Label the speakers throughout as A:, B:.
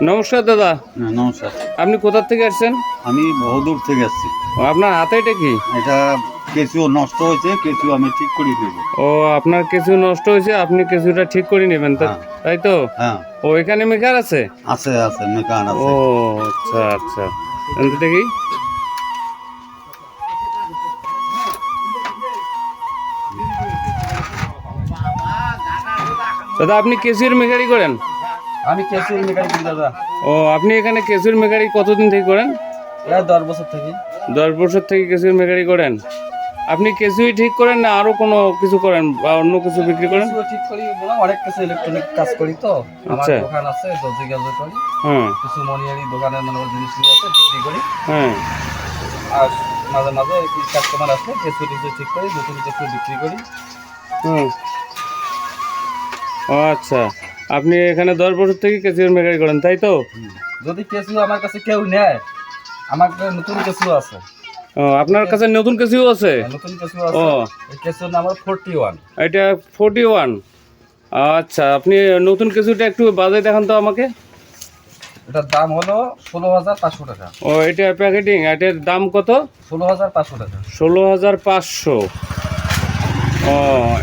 A: নমস্কার দাদা।
B: নমস্কার।
A: আপনি কোথা থেকে আসছেন?
B: আমি বহুদূর থেকে আসছি।
A: আপনার হাতে এটা কি?
B: এটা কেঁচু নষ্ট হয়েছে, কেঁচু আমি ঠিক করে দেবো।
A: ও, আপনার কেঁচু নষ্ট হয়েছে, আপনি কেঁচুটা ঠিক করে নেবেন,
B: হ্যাঁ।
A: তাই তো?
B: হ্যাঁ,
A: ও, এখানে মেকার আছে?
B: আছে আছে মেকান
A: ও
B: আছে।
A: আচ্ছা আচ্ছা, জানতে দেখি। দাদা, আপনি কেঁচুর মেকারি করেন?
B: আমি কেঁচুর মেকান করি দাদা।
A: ও, আপনি এখানে কেঁচুর মেকারি কতদিন থেকে করেন?
B: প্রায় 10 বছর থেকে।
A: 10 বছর থেকে কেঁচুর মেকারি করেন? আপনি কেঁচুই ঠিক করেন না আরো কোনো কিছু করেন বা অন্য কিছু বিক্রি করেন?
B: কেঁচু ঠিক করি, অনেক কিছু ইলেকট্রনিক কাজ করি তো। আমার
A: আচ্ছা।
B: দোকান আছে, দর্জি কাজ করি।
A: হ্যাঁ
B: কিছু মনিয়ারি দোকানের মানে জিনিস নিয়ে আছে, বিক্রি করি।
A: হ্যাঁ।
B: আর মাঝে মাঝে কাস্টমার আসলে কেঁচু টিচু ঠিক করি, নতুন কেঁচু বিক্রি করি।
A: হুম। ও আচ্ছা, আপনি এখানে 10 বছর থেকে কেঁচুর মেকারি করেন, তাই তো?
B: যদি কেঁচু আমার কাছে কেউ নেয়, আমার কাছে নতুন কেঁচু আছে।
A: ও, আপনার কাছে নতুন কেঁচুও আছে?
B: নতুন কেঁচু
A: ও,
B: আছে। এই কেঁচুর নাম হলো 41।
A: এটা 41। আচ্ছা, আপনি নতুন কেঁচুটা একটু বাজারে দেখান তো আমাকে।
B: এটার দাম হলো 16,500 টাকা।
A: ও, এটা প্যাকেটিং, এটার দাম কত?
B: 16,500 টাকা।
A: 16,500। ও,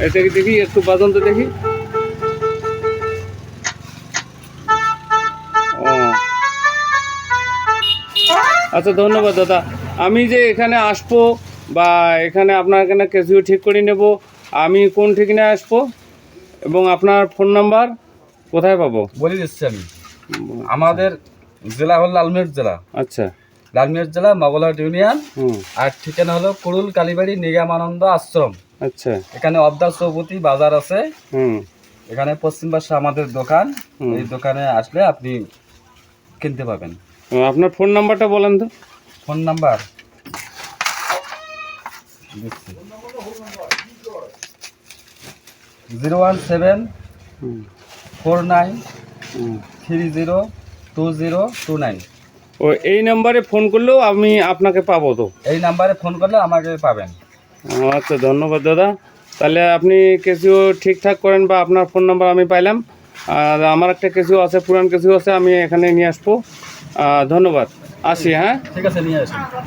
A: এটা কি দেখি, একটু বাজান তো দেখি। ও আচ্ছা, ধন্যবাদ দাদা। আমি যে এখানে আসবো বা এখানে আপনার এখানে কেঁচু ঠিক করে নেব, আমি কোন ঠিকানায় আসবো এবং আপনার ফোন নাম্বার কোথায় পাবো?
B: বলে দিচ্ছি আমি। আমাদের জেলা হলো লালমিরহাট জেলা।
A: আচ্ছা।
B: লালমিরহাট জেলা মগলহাট ইউনিয়ন।
A: হুম।
B: আর ঠিকানা হলো কুড়ুল কালীবাড়ি নিগমানন্দ আশ্রম।
A: আচ্ছা।
B: এখানে অবদার চৌপতি বাজার আছে।
A: হুম।
B: এখানে পশ্চিম পাশে আমাদের দোকান।
A: হুম।
B: এই দোকানে আসলে আপনি কিনতে পাবেন।
A: আপনার ফোন নাম্বারটা বলেন তো।
B: Phone number 01749302029।
A: ও, এই নাম্বারে ফোন করলেও আমি আপনাকে পাবো তো?
B: এই নাম্বারে ফোন করলে আমাকে পাবেন।
A: আচ্ছা, ধন্যবাদ দাদা। তাহলে আপনি কেঁচু ঠিকঠাক করেন বা আপনার ফোন নাম্বার আমি পাইলাম। আর আমার একটা কেঁচু আছে, পুরান কেঁচু আছে, আমি এখানে নিয়ে আসবো। ধন্যবাদ, আসি। হ্যাঁ,
B: ঠিক আছে, নিয়ে আসুন। নমস্কার।